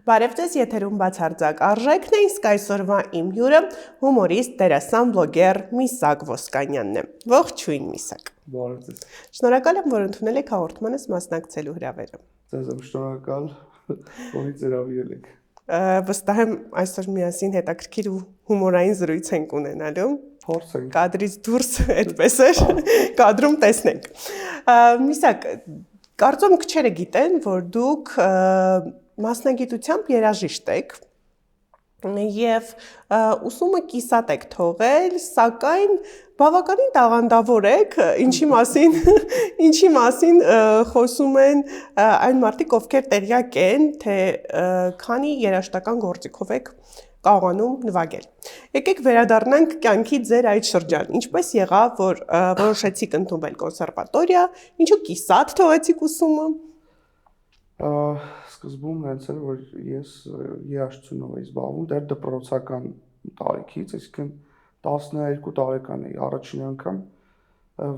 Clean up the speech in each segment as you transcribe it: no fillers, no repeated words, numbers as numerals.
Բարև ձեզ, եթերում բացարձակ արժեքն է, իսկ այսօրվա իմ հյուրը հումորիստ, դերասան, բլոգեր Միսակ Ոսկանյանն է։ Ողջույն, Միսակ։ Բարև ձեզ։ Շնորհակալ եմ, որ ընդունել եք հաղորդմանս մասնակցելու հրավերը։ Ձեզ եմ շնորհակալ, որ ինձ հրավիրել եք։ Վստահ եմ, այսօր միասին հետաքրքիր ու հումորային զրույց ենք ունենալու։ Փորձենք։ Կադրից դուրս այդպես էր, կադրում տեսնենք։ Միսակ, կարծում քչերը գիտեն, որ դուք մասնագիտությամբ երաժիշտ եք եւ ուսումը կիսատ եք թողել, սակայն բավականին տաղանդավոր եք, ինչի մասին խոսում են այն մարդիկ, ովքեր տեղյակ են, թե քանի երաժշտական գործիքով եք կարողանում նվագել։ Եկեք վերադառնանք կյանքի ձեր այդ շրջան։ Ինչպես եղավ, որ որոշեցիք ընդունվել կոնսերվատորիա, ինչու կիսատ թողեցիք ուսումը։ Սկզբում հենց էր, որ ես երաժշտությունով էի զբաղվում, դեռ դպրոցական տարիքից, այսինքն 12 տարեկան էի, առաջին անգամ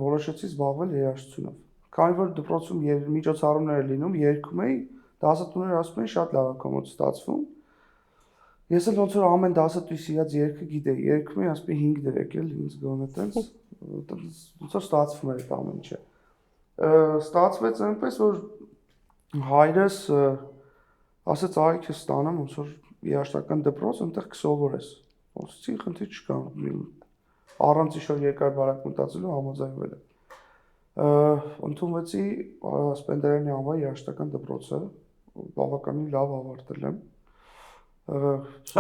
որոշեցի զբաղվել երաժշտությունով։ Քանի որ դպրոցում միջոցառումներ լինում, երգում էի, դասատուները ասում էին շատ լավ է կոմոդ ստացվում։ Ես էլ ոնց որ ամեն դասատուի սիրած երգը գիտեի, երգում էի, ասում էի 5 դրեք էլ ինձ գոնե տենց, ոնց որ ստացվում էր այդ ամեն ինչը։ Ստացվեց այնպես, որ հայրս ասաց արի քեզ ստանամ ոնց որ երաժշտական դպրոց, այնտեղ կսովորես։ Ասացի խնդիր չկա։ Առանց ինչ-որ երկար բարակ մտածելու համաձայնվել եմ։ Ընդունվեցի Սպենդիարյանի անվան երաժշտական դպրոցը, բավականին լավ ավարտել եմ։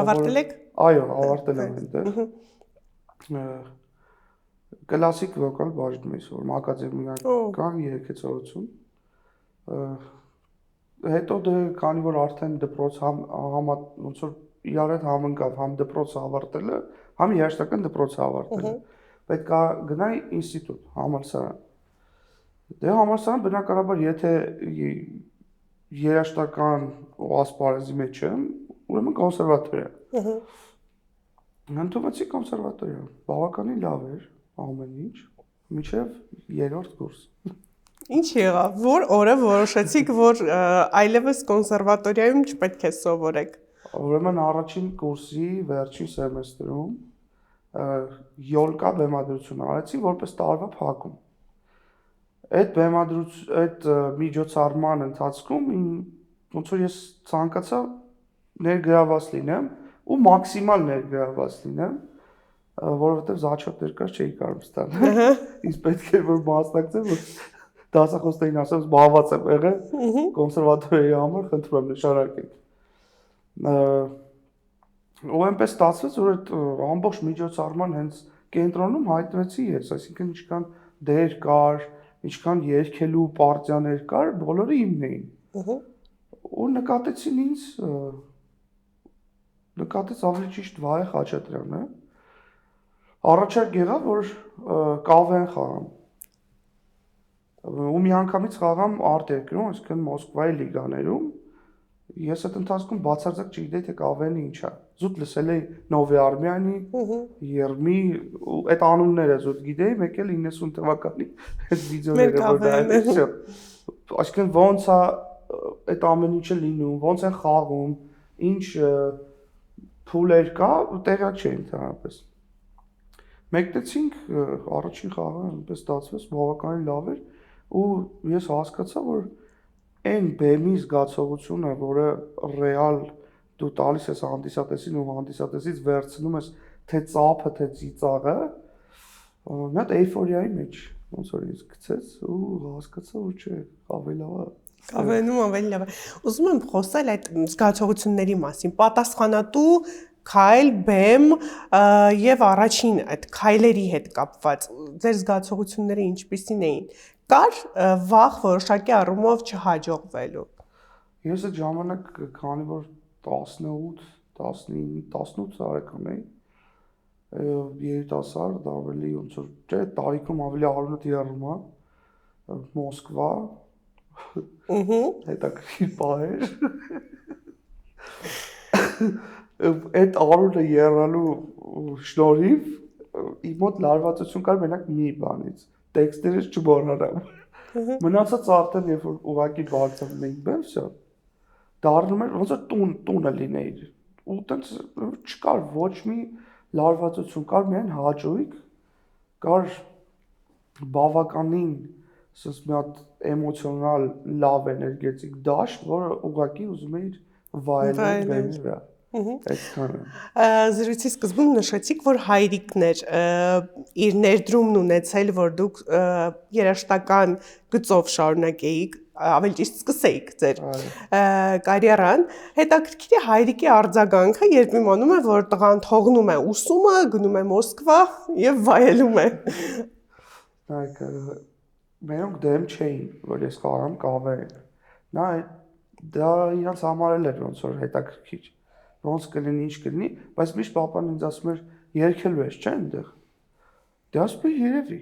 Ավարտել եք։ Այո, ավարտել եմ այնտեղ։ Կլասիկ վոկալ բաժնում էի սովորում, ակադեմիական երգեցողություն։ Հետո դե քանի որ արդեն դպրոց ոնց որ իրար հետ համընկավ, համ դպրոցը ավարտելը, համ երաժշտական դպրոցը ավարտելը։ Պետք է գնայի ինստիտուտ, համալսարան։ Դե համալսարան բնականաբար եթե երաժշտական ասպարեզի մեջ եմ, ուրեմն կոնսերվատորիա։ Ընդունվեցի կոնսերվատորիա, բավականին լավ էր ամեն ինչ, մինչև 3-րդ կուրս։ Ինչ եղավ, որ օրը որոշեցիք, որ այլևս կոնսերվատորիայում չպետք է սովորեք։ Ուրեմն առաջին կուրսի վերջին սեմեստրում յոլկա բեմադրություն արեցի որպես տարվա փակում։ Այդ միջոցառման ընթացքում ոնց որ ես ցանկացա ներգրաված լինեմ ու մաքսիմալ ներգրաված լինեմ, որովհետև զաչոտ երկար չէի կարող ստալ։ Իսկ պետք էր որ մասնակցեմ, որ դասախոսներին ասեմ, զբաղված եմ եղել կոնսերվատորիայի համար, խնդրում եմ նշանակեք։ Ու այնպես ստացվեց, որ այդ ամբողջ միջոցառման հենց կենտրոնում հայտնվեցի ես, այսինքն ինչքան դեր կար, ինչքան երգելու պարտիաներ կար, բոլորը իմն էին։ Ու նկատեց ավելի ճիշտ Վահե Խաչատրյանը, առաջարկ եղավ, որ կավեն խաղամ։ Ու մի անգամից խաղամ արտերկրում, այսինքն Մոսկվայի լիգաներում, ես այդ ընթացքում բացարձակ չգիտեի թե կավենը ինչ է։ Զուտ լսել էի Նովի Արմյանի, Երմի, այդ անունները զուտ գիտեի, մեկ էլ 90 թվականի այդ վիդեոները որ դարձա։ Այսինքն ոնց է այդ ամեն ինչը լինում, ոնց են խաղում, ինչ փուլեր կա, տեղյակ չէի ընդհանրապես։ Մեկնեցինք առաջին խաղը, այնպես ստացվեց, բավականին լավ էր, ու ես հասկացա, որ այն բեմի զգացողությունը, որը ռեալ դու տալիս ես հանդիսատեսին ու հանդիսատեսից վերցնում ես թե ծափը, թե ծիծաղը, մի հատ էյֆորիայի մեջ ոնց որ ինձ գցեց ու հասկացա, որ չէ, ավելի լավ է։ Կավենում ավելի լավ է։ Ուզում եմ խոսել այդ զգացողությունների մասին, պատասխանատու քայլ, բեմ եւ առաջին այդ քայլերի հետ կապված ձեր զգացողությունները ինչպիսին էին։ Կար վախ որոշակի առումով չհաջողվելու։ Ես այդ ժամանակ քանի որ 18 տարեկան էի, երիտասարդ, ավելի ոնց որ չէ, տարիքում ավելի արունը դիառում է, Մոսկվա, հետաքրքիր պահեր։ Այդ արունը եռալու շնորհիվ իմ մոտ լարվածություն կար մենակ մի բանից, տեքստերից չմոռանամ։ Մնացած արդեն երբ որ ուղղակի բարձրանում էինք բեմ, վсё։ դառնում էր ոնց որ տունը լինեիր։ Ու տենց չկար ոչ մի լարվածություն, կար միայն հաճույք, կար բավականին ասես մի հատ էմոցիոնալ լավ էներգետիկ դաշտ, որը ուղղակի ուզում էիր վայելել բեմի վրա։ Այդքանը։ Զրույցի սկզբում նշեցիք, որ հայրիկն էր իր ներդրումն ունեցել, որ դուք երաժշտական գծով շարունակեիք, ավելի ճիշտ սկսեիք ձեր կարիերան։ Հետաքրքիր է հայրիկի արձագանքը, երբ իմանում է, որ տղան թողնում է ուսումը, գնում է Մոսկվա եւ վայելում է։ Նայեք, մենակ դեմ չէին, որ ես խաղամ կավերին։ Նա դա իրանց համար էր ոնց որ հետաքրքիր։ Ոնց կլինի, ինչ կլինի, բայց միշտ papan ինձ ասում էր երգելու ես, չէ՞ այնտեղ։ Դե ասում եմ երևի։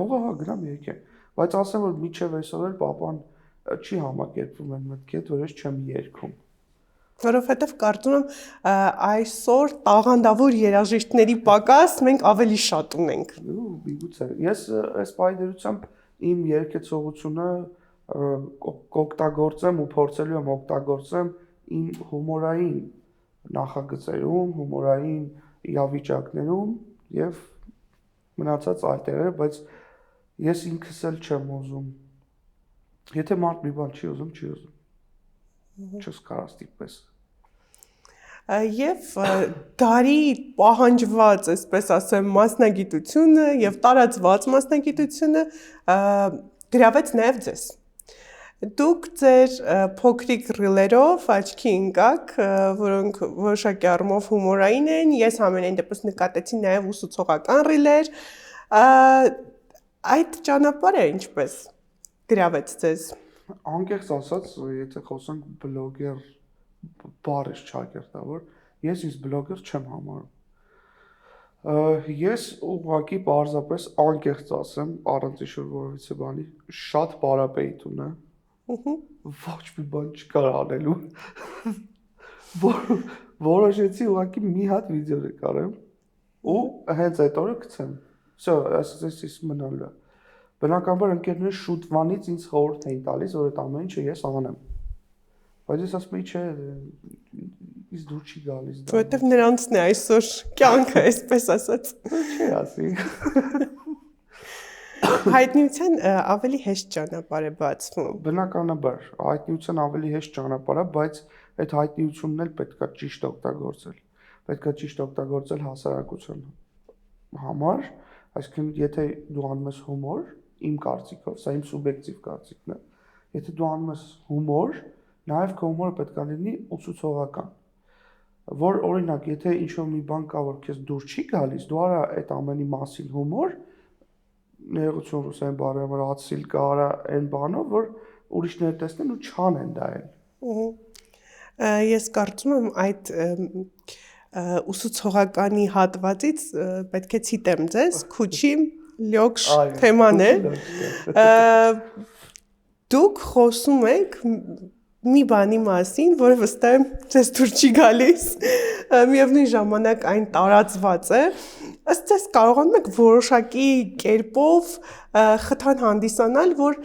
Հողա, գնամ երգեմ։ Բայց ասեմ որ միջև այսօր էլ papan չի համակերպվում այն մտքեդ, որ ես չեմ երգում։ Որովհետև կարծում եմ այսօր տաղանդավոր երաժիշտների պակաս մենք ավելի շատ ունենք։ Միգուցե։ Ես այս պայդերությամբ իմ երգեցողությունը կօգտագործեմ ու փորձելու եմ օգտագործեմ իմ հումորային նախագծերում, հումորային իրավիճակներում եւ մնացած այլ տեղեր, բայց ես ինքս էլ չեմ ուզում։ Եթե մարդ մի բան չի ուզում, չի ուզում։ Չես կարող ստիպես։ Եվ դարի պահանջված, այսպես ասեմ, մասնագիտությունը եւ տարածված մասնագիտությունը գրավեց նաեւ ձեզ։ Դուք ձեր փոքրիկ ռիլերով աչքի ընկաք, որոնք որոշակի առումով հումորային են, ես ամենայն դեպս նկատեցի նաեւ ուսուցողական ռիլեր։ Այդ ճանապարհը ինչպես գրավեց ձեզ։ Անկեղծ ասած, եթե խոսենք բլոգեր բառը չակերտավոր, ես ինձ բլոգեր չեմ համարում։ Ես ուղղակի պարզապես անկեղծ ասեմ, առանց ինչ-որ որևիցե բանի, շատ պարապեյթուն է։ Ոչ մի բան չկար անելու։ Որոշեցի ուղղակի մի հատ վիդեո նկարեմ ու հենց այդ օրը գցեմ։ Всё, այսպես մնալու է։ Բնականաբար ընկերները շուտվանից ինձ խորհուրդ էին տալիս, որ այդ ամեն ինչը ես անեմ։ Բայց ես ասում եի, չէ, ինձ դուր չի գալիս դա։ Որովհետև նրանցն է այսօր կյանքը, այսպես ասած։ Չի ասի։ Հայտնիության ավելի հեշտ ճանապարհ է բացվում։ Բնականաբար, հայտնիության ավելի հեշտ ճանապարհ է, բայց այդ հայտնիությունն էլ պետքա ճիշտ օգտագործել։ Պետքա ճիշտ օգտագործել հասարակության համար, այսինքն եթե դու անում ես հումոր, իմ կարծիքով, սա իմ սուբյեկտիվ կարծիքն է, եթե դու անում ես հումոր, նաև քո հումորը պետքա լինի ուսուցողական։ Որ օրինակ, եթե ինչ-որ մի բան կա, որ քեզ դուր չի գալիս, դու արա այդ ամենի մասին հումոր, ներողություն ռուսերեն բառի համար ացիլ կարա այն բանով, որ ուրիշները տեսնեն ու չանեն դա էլ։ Ես կարծում եմ այդ ուսուցողականի հատվածից պետք է ցիտեմ ձեզ, քուչի լյոքշ թեման է։ Դուք խոսում եք մի բանի մասին, որը վստահ եմ ձեզ դուր չի գալիս, միևնույն ժամանակ այն տարածված է, ըստ ձեզ կարողանում եք որոշակի կերպով խթան հանդիսանալ, որ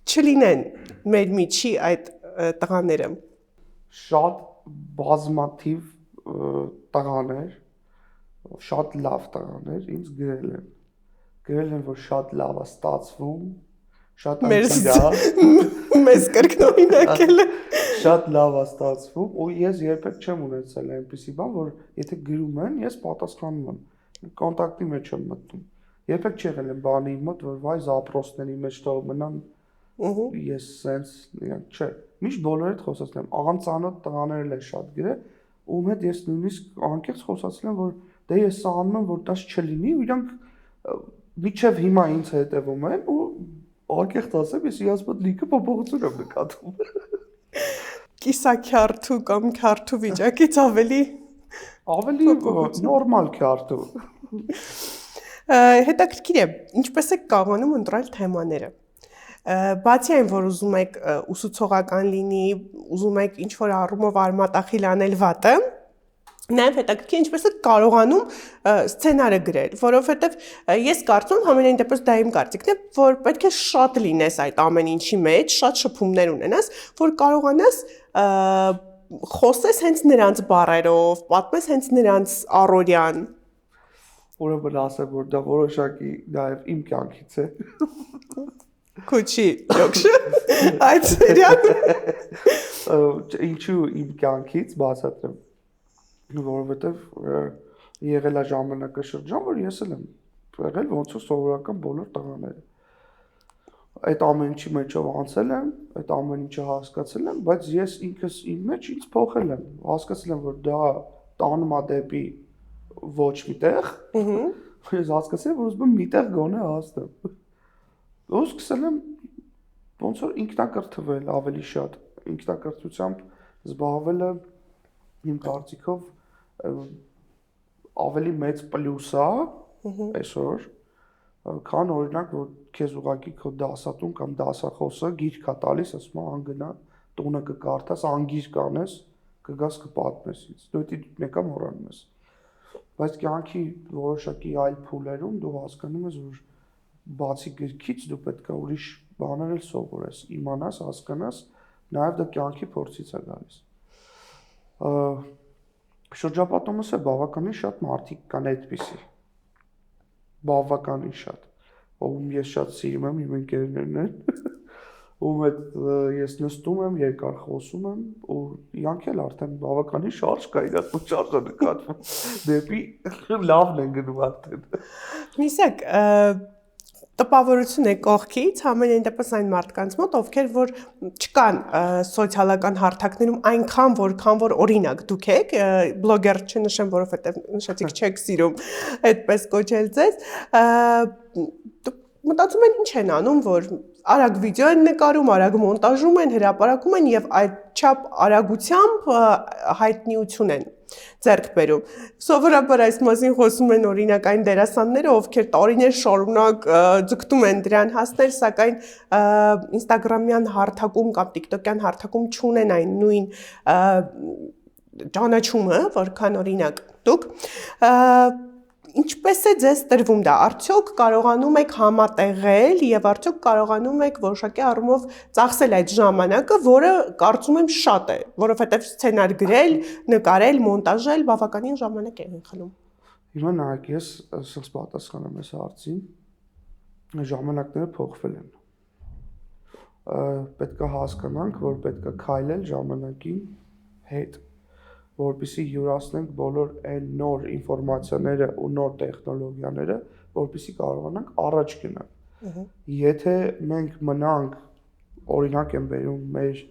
չլինեն մեր միջի այդ տղաները։ Շատ բազմաթիվ տղաներ, շատ լավ տղաներ ինձ գրել են, որ շատ լավ է ստացվում, շատ մեզ կրկնօրինակել է։ Շատ լավ է ստացվում ու ես երբեք չեմ ունեցել այնպիսի բան, որ եթե գրում են, ես պատասխանում եմ, կոնտակտի մեջ եմ մտնում։ Երբեք չի եղել այն բանի մոտ, որ վայ զապրոստների մեջ թող մնան, ես սենց չէ։ Միշտ բոլորը հետ խոսացել եմ, անծանոթ տղաներ են շատ գրել, ում հետ ես նույնիսկ անկեղծ խոսացել եմ, որ դե ես սա անում եմ, որ դաս չլինի, ու իրանք միջև հիմա ինձ հետևում են ու անկեղծ ասեմ, ես իրանց մոտ լիքը փոփոխություն եմ նկատում։ Կիսաքյարթու կամ քյարթու վիճակից ավելի նորմալ քյարթու։ Հետաքրքիր է, ինչպես եք կարողանում ընտրել թեմաները։ Բացի այն, որ ուզում եք ուսուցողական լինի, ուզում եք ինչ-որ առումով արմատախիլ անել վատը, Նաև հետաքրքիր ինչպես է կարողանում սցենարը գրել, որովհետև ես կարծում եմ ամենայն դեպս դա իմ կարծիքն է, որ պետք է շատ լինես այդ ամեն ինչի մեջ, շատ շփումներ ունենաս, որ կարողանաս խոսես հենց նրանց բառերով, պատմես հենց նրանց առօրյան։ Ուրեմն ասեմ, որ դա որոշակի նաև իմ կյանքից է։ Քուչի, դոքշ։ Այդ սերիալ։ Ինչու իմ կյանքից բացատրեմ, որովհետև եղել է ժամանակաշրջան, որ ես էլ եմ եղել ոնց որ սովորական բոլոր տղաները։ Այդ ամեն ինչի մեջով անցել եմ, այդ ամեն ինչը հասկացել եմ, բայց ես ինքս իմ մեջ ինձ փոխել եմ, հասկացել եմ, որ դա տանում է դեպի ոչ միտեղ, ես հասկացել եմ, որ ուզում եմ միտեղ գոնե հասնեմ։ Ու սկսել եմ ոնց որ ինքնակրթվել ավելի շատ, ինքնակրթությամբ զբաղվելը իմ կարծիքով ավելի մեծ պլյուս է այսօր, քան օրինակ որ քեզ ուղակի քո դասատուն կամ դասախոսը գիրք է տալիս, ասում է անգնա տունը կկարդաս, անգիր կանես, կգաս կպատմես ինձ, դու դի մեկը մոռանում ես։ Բայց կյանքի որոշակի այլ փուլերում դու հասկանում ես, որ բացի գրքից դու պետք է ուրիշ բաներ էլ սովորես, իմանաս, հասկանաս, նաև դա կյանքի փորձից է գալիս։ Շրջապատումս է բավականին շատ մարդիկ կան այդպիսի։ Բավականին շատ։ Ում ես շատ սիրում եմ, իմ ընկերներն են, ում հետ ես նստում եմ, երկար խոսում եմ, ու իրանք էլ արդեն բավականին շարժ կա, իրաց ու շարժը նկատվում, դեպի լավն են գնում արդեն։ Միսակ, տպավորություն է կողքից, ամենայն դեպս այն մարդկանց մոտ, ովքեր որ չկան սոցիալական հարթակներում այնքան, որքան որ օրինակ դուք եք, բլոգեր չնշեմ, որովհետև նշեցիք չեք սիրում այդպես կոչել ձեզ, մտածում են ինչ են անում, որ արագ վիդեո են նկարում, արագ մոնտաժում են, հրապարակում են եւ այդչափ արագությամբ հայտնիություն են ձեռք բերում։ Սովորաբար այս մասին խոսում են օրինակ այն դերասանները, ովքեր տարիներ շարունակ ձգտում են դրան հասնել, սակայն Instagram-յան հարթակում կամ TikTok-յան հարթակում չունեն այն նույն ճանաչումը, որքան օրինակ դուք։ Ինչպես է ձեզ տրվում դա, արդյոք կարողանում եք համատեղել եւ արդյոք կարողանում եք որոշակի առումով ծախսել այդ ժամանակը, որը կարծում եմ շատ է, որովհետեւ սցենար գրել, նկարել, մոնտաժել բավականին ժամանակ է խլում։ Հիմա նայեք, ես ասես պատասխանեմ այս հարցին, ժամանակները փոխվել են։ Պետք է հասկանանք, որ պետք է քայլել ժամանակի հետ, որպեսզի յուրացնենք բոլոր այն նոր ինֆորմացիաները ու նոր տեխնոլոգիաները, որպեսզի կարողանանք առաջ գնալ։ Եթե մենք մնանք, օրինակ եմ բերում մեր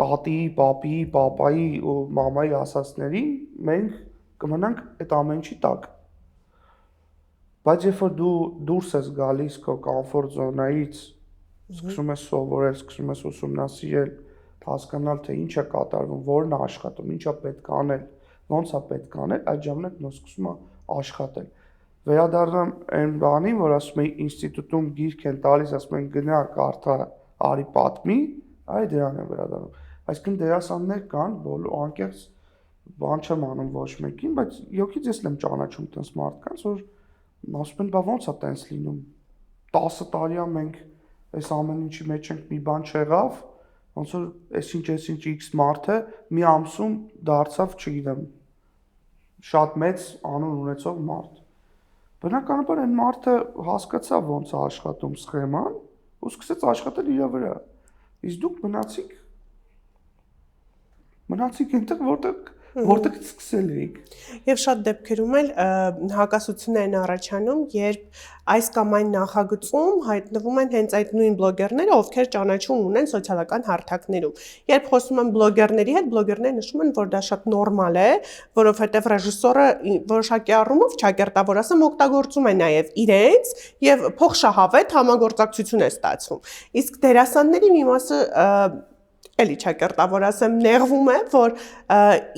տատի, պապի, պապայի ու մամայի ասածներին, մենք կմնանք այդ ամեն ինչի տակ։ Բայց երբ որ դու դուրս ես գալիս քո կոմֆորտ զոնայից, սկսում ես սովորել, սկսում ես ուսումնասիրել, հասկանալ թե ինչ է կատարվում, որն է աշխատում, ինչ է պետք անել, ոնց է պետք անել, այդ ժամանակ նոր սկսում է աշխատել։ Վերադառնամ այն բանին, որ ասում են ինստիտուտում գիրք են տալիս, ասում են գնա կարդա, արի պատմի, այ դրան են վերադառնում։ Այսինքն դերասաններ կան, բոլոր անկեղծ բան չեմ անում ոչ մեկին, բայց յոքից ես եմ ճանաչում տես մարդկանց, որ ասում են, բա ոնց է տենց լինում։ 10 տարի է մենք այս ամեն ինչի մեջ ենք, մի բան չեղավ, ոնց որ այսինչ X մարդը մի ամսում դարձավ, չգիտեմ, շատ մեծ անուն ունեցող մարդ։ Բնականաբար այն մարդը հասկացավ ոնց է աշխատում սխեման ու սկսեց աշխատել իր վրա։ Իսկ դուք մնացիք այնտեղ, որտեղ սկսել էիք։ Եվ շատ դեպքերում էլ հակասություններ են առաջանում, երբ այս կամ այն նախագծում հայտնվում են հենց այդ նույն բլոգերները, ովքեր ճանաչում ունեն սոցիալական հարթակներում։ Երբ խոսում են բլոգերների հետ, բլոգերները նշում են, որ դա շատ նորմալ է, որովհետև ռեժիսորը որոշակի առումով ճակերտավոր ասեմ օգտագործում է նաև իրենց եւ փոխշահավետ համագործակցություն է ստացվում։ Իսկ դերասանների մի մասը էլի ճակերտավոր ասեմ նեղվում է, որ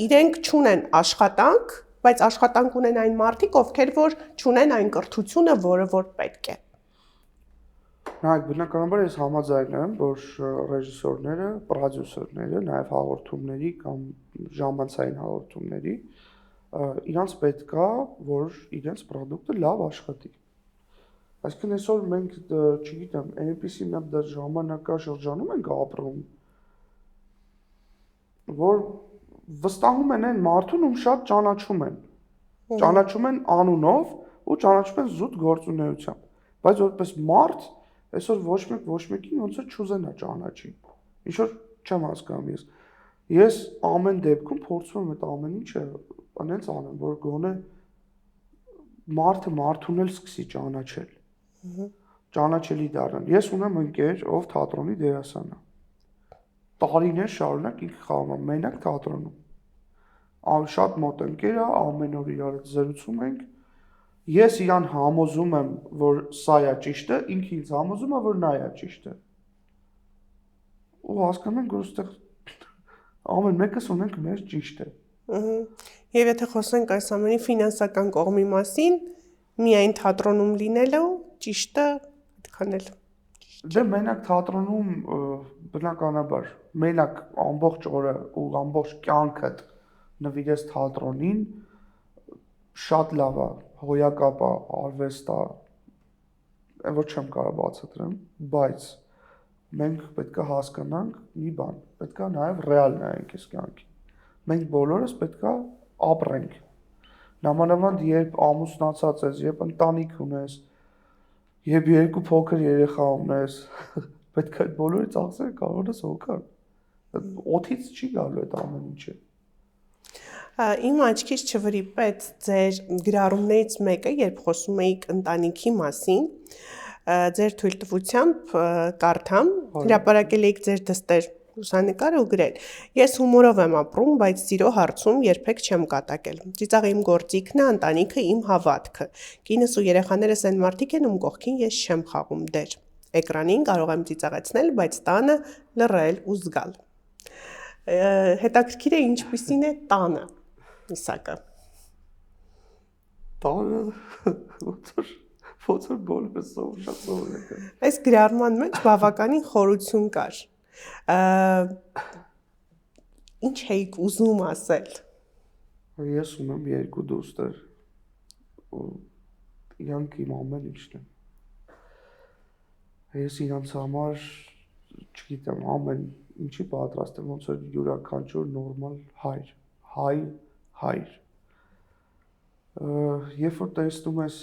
իրենք չունեն աշխատանք, բայց աշխատանք ունեն այն մարդիկ, ովքեր որ չունեն այն կրթությունը, որը որ պետք է։ Նայեք, բնականաբար ես համաձայն եմ, որ ռեժիսորները, պրոդյուսերները, նաև հաղորդումների կամ ժամանցային հաղորդումների իրանց պետք է, որ իրենց product-ը լավ աշխատի։ Այսինքն այսօր մենք, չգիտեմ, այնպիսի մի հատ ժամանակաշրջանում ենք ապրում, որ վստահում են այն մարդուն, ում շատ ճանաչում են։ Ճանաչում են անունով ու ճանաչում են զուտ գործունեությամբ։ Բայց որպես մարդ, այսօր ոչ մեկին ոնց է չուզենա ճանաչի։ Ինչ որ չեմ հասկանում ես։ Ես ամեն դեպքում փորձում եմ այդ ամեն ինչը այնպես անեմ, որ գոնե մարդը մարդուն էլ սկսի ճանաչել։ Ճանաչելի դառնալ։ Ես ունեմ ընկեր, ով թատրոնի դերասան է։ Տարիներ շարունակ ինքը խաղում է մենակ թատրոնում։ Շատ մոտ ընկեր է, ամեն օր իրար հետ զրուցում ենք։ Ես իրան համոզում եմ, որ սա է ճիշտը, ինքը ինձ համոզում է, որ նա է ճիշտը։ Ու հասկանում ենք, որ այստեղ ամեն մեկս ունենք մեր ճիշտը։ Եվ եթե խոսենք այս ամենի ֆինանսական կողմի մասին, միայն թատրոնում լինելու ճիշտը այդքան էլ։ Դե մենակ թատրոնում բնականաբար, մենակ ամբողջ օրը ու ամբողջ կյանքդ նվիրես թատրոնին, շատ լավ է, հոյակապ է, արվեստ է, որ չեմ կարող բացատրեմ, բայց մենք պետք է հասկանանք մի բան, պետք է նաև ռեալ նայենք այս կյանքին։ Մենք բոլորս պետք է ապրենք։ Նամանավանդ երբ ամուսնացած ես, երբ ընտանիք ունես, երբ երկու փոքր երեխա ունես, պետք է այդ բոլորի ծախսերը կարողանաս հոգալ։ Օդից չի գալու այդ ամեն ինչը։ Իմ աչքից չվրիպեց ձեր գրառումներից մեկը, երբ խոսում էիք ընտանիքի մասին, ձեր թույլտվությամբ կարդամ, հրապարակել էիք ձեր դստեր լուսանկարը ու գրել. Ես հումորով եմ ապրում, բայց սիրո հարցում երբեք չեմ կատակել։ Ծիծաղը իմ գործիքն է, ընտանիքը իմ հավատքը։ Կինս ու երեխաներս այն մարդիկ են, ում կողքին ես չեմ խաղում դեր։ Էկրանին կարող եմ ծիծաղեցնել, բայց տանը լռել ու զգալ։ Հետաքրքիր է ինչպիսին է տանը, Իսակը։ Տանը ոնց որ բոլորը շատ սովորական։ Այս գրառման մեջ բավականին խորություն կար։ Ինչ էիք ուզում ասել։ Ես ունեմ երկու դուստր, ու իրանք իմ ամեն ինչն են։ Ես իրանց համար, չգիտեմ, ամեն ինչի պատրաստ եմ, ոնց որ յուրաքանչյուր նորմալ հայր։ Երբ որ տեսնում ես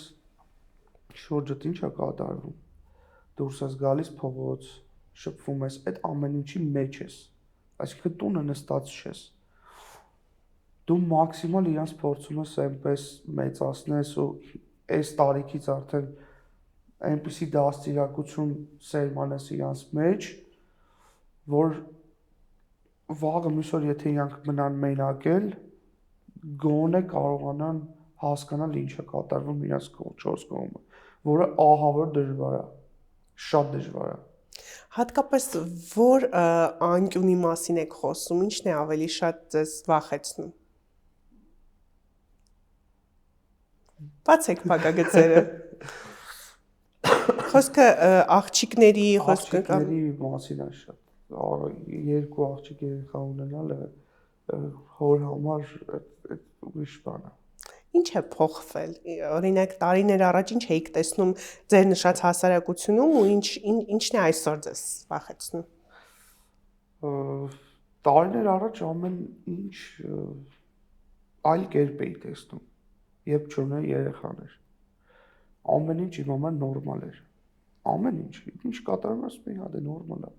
շուրջդ ինչ է կատարվում, դուրս ես գալիս փողոց, շփվում ես, այդ ամեն ինչի մեջ ես, այսինքն տունը նստած չես։ Դու մաքսիմալ իրանց փորձում ես այնպես մեծացնես ու այս տարիքից արդեն այնպիսի դաստիարակություն սերմանես իրանց մեջ, որ վաղը մյուս օր եթե իրանք մնան մենակ էլ, գոնե կարողանան հասկանալ ինչ է կատարվում իրանց չորս կողմը, որը ահավոր դժվար է, շատ դժվար է։ Հատկապես որ անկյունի մասին եք խոսում, ինչն է ավելի շատ ձեզ վախեցնում։ Բացեք փակագծերը։ Խոսքը աղջիկների, խոսքը աղջիկների մասին է շատ։ Երկու աղջիկ երեխա ունենալը հոր համար այդ ուրիշ բան է։ Ինչ է փոխվել։ Օրինակ տարիներ առաջ ինչ էիք տեսնում ձեր նշած հասարակությունում ու ինչն է այսօր ձեզ վախեցնում։ Տարիներ առաջ ամեն ինչ այլ կերպ էի տեսնում, երբ չունեի երեխաներ։ Ամեն ինչ իմ համար նորմալ էր։ Ամեն ինչ կատարում ես մի հատ է նորմալ է։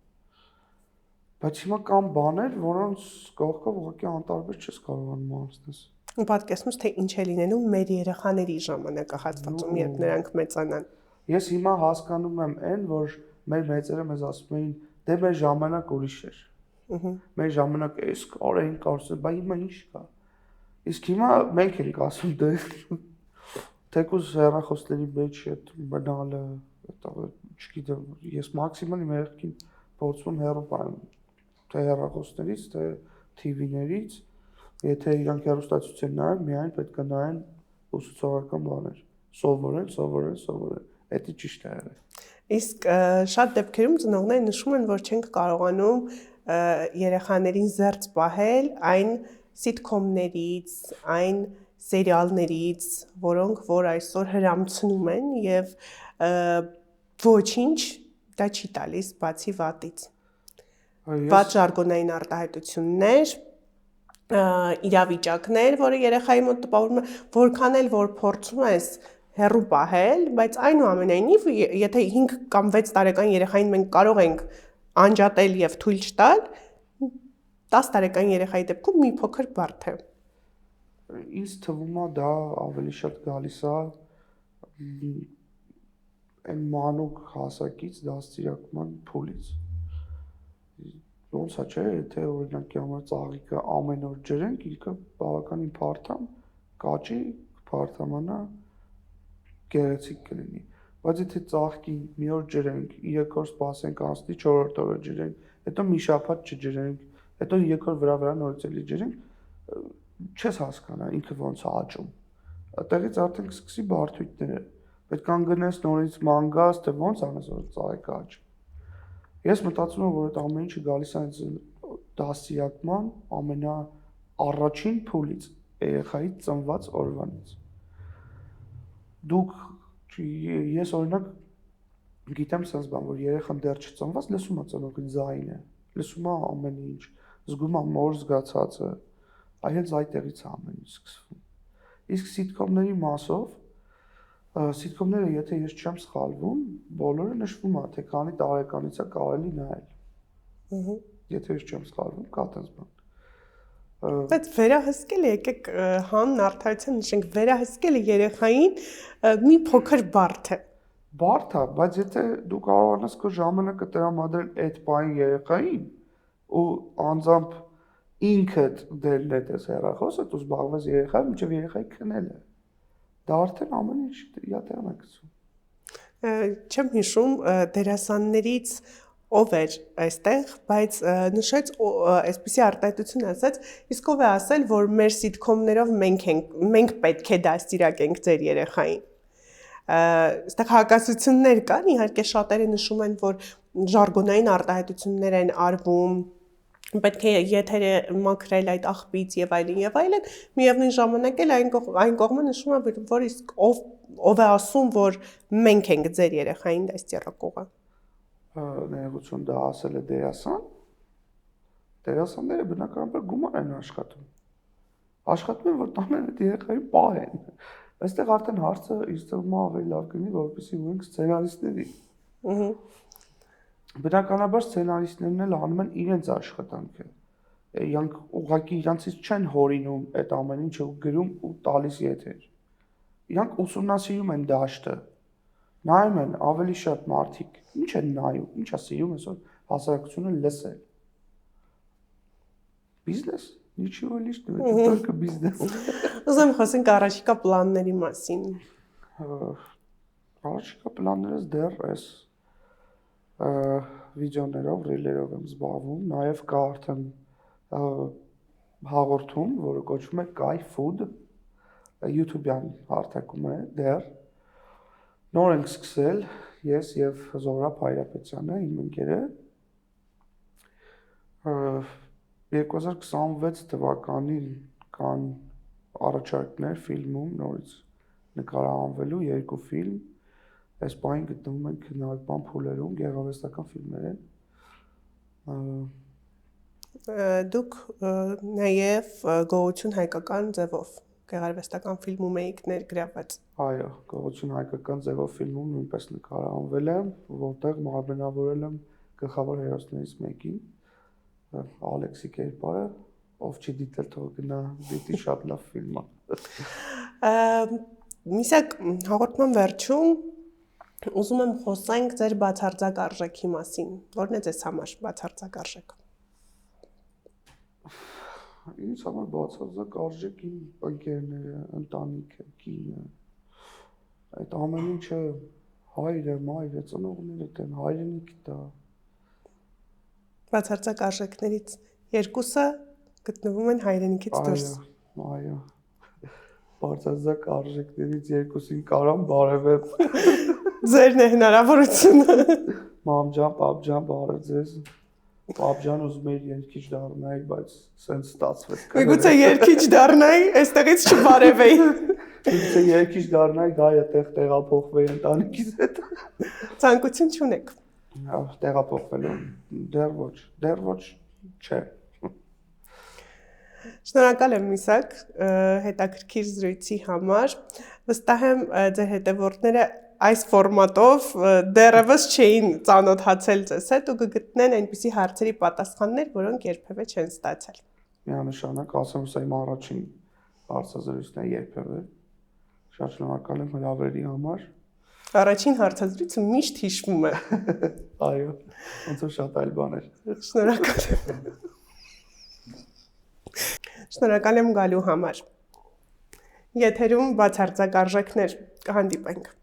Բայց հիմա կան բաներ, որոնց կողքով ուղղակի անտարբեր չես կարողանում անցնես։ Ու պատկերացնում ես, թե ինչ է լինելու մեր երեխաների ժամանակահատվածում, երբ նրանք մեծանան։ Ես հիմա հասկանում եմ այն, որ մեր մեծերը մեզ ասում էին, դե մեր ժամանակ ուրիշ էր։ Մեր ժամանակ էս կար էին կարծում, բայց հիմա ինչ կա։ Իսկ հիմա մենք ենք ասում դե թեկուզ հեռախոսների մեջ այդ մնալը, չգիտեմ, ես մաքսիմալ իմ երեխին փորձում հեռու պահեմ, թե հեռախոսներից, թե TV-ներից, եթե իրանք հեռուստացույց նայեն, միայն պետք է նայեն ուսուցողական բաներ, սովորեն, դա ճիշտ է եղել։ Իսկ շատ դեպքերում ծնողները նշում են, որ չենք կարողանում երեխաներին զերծ պահել այն սիթքոմներից, այն սերիալներից, որոնք որ այսօր հրամցնում են եւ ոչինչ դա չի տալիս բացի վատից։ Վատ ժարգոնային արտահայտություններ, իրավիճակներ, որը երեխայի մոտ տպավորում է, որքան էլ որ փորձում ես հեռու պահել, բայց այնուամենայնիվ, եթե 5 կամ 6 տարեկան երեխային մենք կարող ենք անջատել եւ թույլ չտալ, 10 տարեկան երեխայի դեպքում մի փոքր բարդ է։ Ինձ թվում է դա ավելի շատ գալիս է այն մանուկ հասակից դաստիարակման փուլից։ Ոնց է, չէ, եթե օրինակի համար ծաղիկը ամեն օր ջրենք, ինքը բավականին բարդ է, կաճի, բարդամանա, գեղեցիկ կլինի։ Բայց եթե ծաղկին մի օր ջրենք, 3 օր սպասենք անցնի, 4-րդ օրը ջրենք, հետո մի շաբաթ չջրենք, հետո 3 օր վրա նորից էլի ջրենք, չես հասկանա ինքը ոնց է աճում։ Այդտեղից արդեն կսկսի բարդույթները։ Պետք է գնես նորից ման գաս, թե ոնց անես որ ծաղիկը աճի։ Ես մտածում եմ, որ այդ ամեն ինչը գալիս է այս դաստիարակման ամենաառաջին փուլից, երեխայի ծնված օրվանից։ Դուք ես օրինակ գիտեմ sense բան, որ երեխան դեռ չծնված լսում է ծնողի ձայնը, լսում է ամեն ինչ, զգում է մոր զգացածը, այլից այդտեղից է ամեն ինչ սկսվում։ Իսկ սիթքոմների մասով, սիթքոմները, եթե ես չեմ սխալվում, բոլորը նշվում է, թե քանի տարեկանից է կարելի նայել։ Եթե ես չեմ սխալվում, կա տես բան։ Բայց վերահսկել եկեք Հանն արդարության նշենք, վերահսկել երեխային մի փոքր բարդ է։ Բարդ է, բայց եթե դու կարողանաս քո ժամանակը տրամադրել այդ պահին երեխային ու անձամբ ինքդ դերն ես հեռախոսդ ու զբաղվես երեխայի, մինչև երեխայի քնելը։ Դա արդեն ամեն ինչ իր տեղն է գցում։ Չեմ հիշում դերասաններից ով էր այստեղ, բայց նշեց այսպիսի արտահայտություն ասաց, իսկ ով է ասել, որ մեր սիթքոմներով մենք պետք է դաստիարակենք ձեր երեխային։ Այստեղ հակասություններ կան, իհարկե շատերը նշում են, որ ժարգոնային արտահայտություններ են արվում, պետք է եթերը մաքրել այդ աղբից եւ այլն, միևնույն ժամանակ էլ այն կողմը նշում է, որ իսկ ով է ասում, որ մենք ենք ձեր երեխային դաստիարակողը։ Ներողություն, դա ասել է դերասան։ Դերասանները բնականաբար գումար են աշխատում։ Աշխատում են, որ տանեն այդ երեխային պահեն։ Այստեղ արդեն հարցը ինձ թվում է ավելի լավ կլինի, որպեսզի ունենք սցենարիստների։ Բնականաբար սցենարիստներն էլ անում են իրենց աշխատանքը։ Իրանք ուղղակի իրանցից չեն հորինում այդ ամեն ինչը ու գրում ու տալիս եթեր։ Իրանք ուսումնասիրում են դաշտը։ Նայում են ավելի շատ մարդիկ, ինչ են նայում, ինչ է սիրում այսօր հասարակությունը լսել։ Բիզնես, նичего лишнего, это только бизнес։ Ուզում խոսենք առաջիկա պլանների մասին։ Առաջիկա պլաններս դեռ էս վիդեոներով, ռիլերով եմ զբաղվում, նաև կա արդեն հաղորդում, որը կոչվում է Kai Food, YouTube-յան հարթակում է դեռ։ Նոր ենք սկսել, ես եւ Զորաբ Հայրապետյանը, իմ ընկերը։ 2026 թվականին կան առաջարկներ ֆիլմում նորից նկարահանվելու 2 ֆիլմ։ Այս պահին գտնվում են քննարկման փուլերում, գեղարվեստական ֆիլմեր են։ Դուք նաև գողություն հայկական ձևով գեղարվեստական ֆիլմում եք ներգրավված։ Այո, գողություն հայկական ձևով ֆիլմում նույնպես նկարահանվել եմ, որտեղ մարմնավորել եմ գլխավոր հերոսներից մեկին, Ալեքսի կերպարը, ով չի դիտել, թող գնա դիտի, շատ լավ ֆիլմ է։ Միսակ հաղորդման վերջում ուզում եմ խոսենք ձեր բացարձակ արժեքի մասին։ Որն է ձեզ համար բացարձակ արժեք։ Ինձ համար բացարձակ արժեք իմ ընկերները, ընտանիքը, կինը։ Այդ ամեն ինչը հայրը, մայրը, ծնողները դեն հայրենիք դա։ Բացարձակ արժեքներից երկուսը գտնվում են հայրենիքից դուրս։ Այո։ Բացարձակ արժեքներից երկուսին կարամ բարևեմ։ Ձերն է հնարավորությունը։ Մամ ջան, պապ ջան, բարև ձեզ։ Պապջան ուզում էի երկիչ դառնալ, բայց սենց ստացվեց։ Միգուցե երկիչ դառնայի, այստեղից չբարևեի։ Միգուցե երկիչ դառնալ, գայ այդտեղ տեղափոխվեի ընտանիքիս հետ։ Ցանկություն չունեք։ Տեղափոխվելու դեռ ոչ, չէ։ Շնորհակալ եմ Միսակ հետաքրքիր զրույցի համար։ Վստահ եմ ձեր հետևորդները այս ֆորմատով դեռևս չէին ծանոթացել ձեզ հետ ու կգտնեն այնպիսի հարցերի պատասխաններ, որոնք երբևէ չեն ստացել։ Միանշանակ ասեմ, սա իմ առաջին հարցազրույցն է երբևէ։ Շատ շնորհակալ եմ հրավերի համար։ Առաջին հարցազրույցը միշտ հիշվում է։ Այո, ոնց որ շատ այլ բաներ։ Շնորհակալ եմ։ Շնորհակալ եմ գալու համար։ Եթերում բացարձակ արժեքներ կհանդիպենք։